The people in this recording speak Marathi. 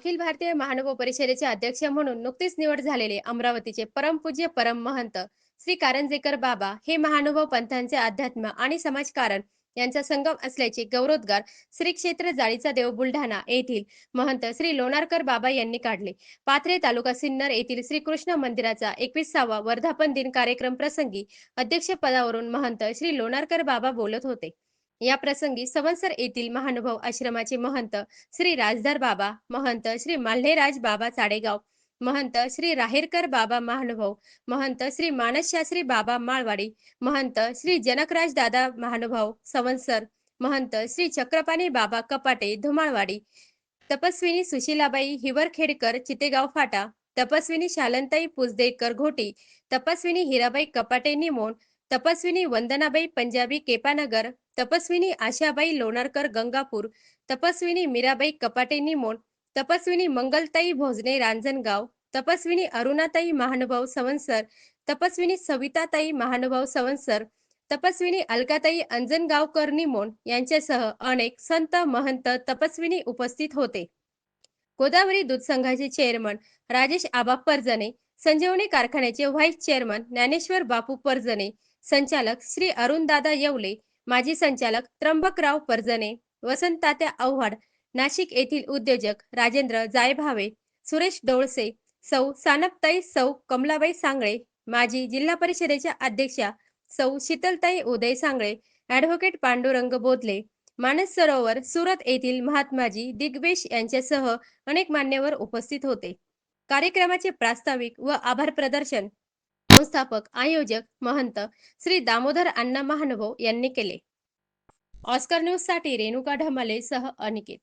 अखिल भारतीय महानुभाव परिषदेचे अध्यक्ष म्हणून नुकतीच निवड झालेले अमरावतीचे परमपूज्य परम महंत श्री कारंजेकर बाबा हे महानुभाव पंथांचे अध्यात्म आणि समाजकारण यांचा संगम असल्याचे गौरवोद्गार श्री क्षेत्र जाळीचा देव बुलढाणा येथील महंत श्री लोणारकर बाबा यांनी काढले. पाथरे तालुका सिन्नर येथील श्री कृष्ण मंदिराचा 21वा वर्धापन दिन कार्यक्रम प्रसंगी अध्यक्षपदावरून महंत श्री लोणारकर बाबा बोलत होते. या प्रसंगी सवंसर येथील महानुभाव आश्रमाचे महंत श्री राजधर बाबा, महंत श्री माल्हेराज बाबा चाडेगाव, महंत श्री राहेरकर बाबा महानुभाव, महंत श्री मानसशास्त्री बाबा माळवाडी, महंत श्री जनकराज दादा महानुभाव सवंसर, महंत श्री चक्रपाणी बाबा कपाटे धुमाळवाडी, तपस्विनी सुशीलाबाई हिवरखेडकर चितेगाव फाटा, तपस्विनी शालंताई पुजदेकर घोटी, तपस्विनी हिराबाई कपाटे निमोण, तपस्विनी वंदनाबाई पंजाबी केपानगर, तपस्विनी आशाबाई लोणारकर गंगापूर, तपस्विनी मीराबाई कपाटे निमोण, तपस्विनी मंगलताई भोजने रांजणगाव, तपस्विनी अरुणाताई महानुभाव सवंसर, तपस्विनी सविताताई महानुभाव सवंसर, तपस्विनी अलकाताई अंजनगावकर निमोण यांच्यासह अनेक संत महंत तपस्विनी उपस्थित होते. गोदावरी दूध संघाचे चेअरमन राजेश आबा परजणे, संजीवनी कारखान्याचे व्हाईस चेअरमन ज्ञानेश्वर बापू परजणे, संचालक श्री अरुणदादा येवले, माजी संचालक त्र्यंबकराव परजणे, वसंततात्या आव्हाड, नाशिक येथील उद्योजक राजेंद्र जायभावे, सुरेश डोळसे, सौ सानपताई, सौ कमलाबाई सांगळे, माजी जिल्हा परिषदेच्या अध्यक्षा सौ शीतलताई उदय सांगळे, ॲडव्होकेट पांडुरंग बोधले, मानस सरोवर सुरत येथील महात्माजी दिग्वेश यांच्यासह अनेक मान्यवर उपस्थित होते. कार्यक्रमाचे प्रास्ताविक व आभार प्रदर्शन संस्थापक आयोजक महंत श्री दामोदर अण्णा महानुभाव यांनी केले. ऑस्कर न्यूज साठी रेणुका ढमाले सह अनिकेत.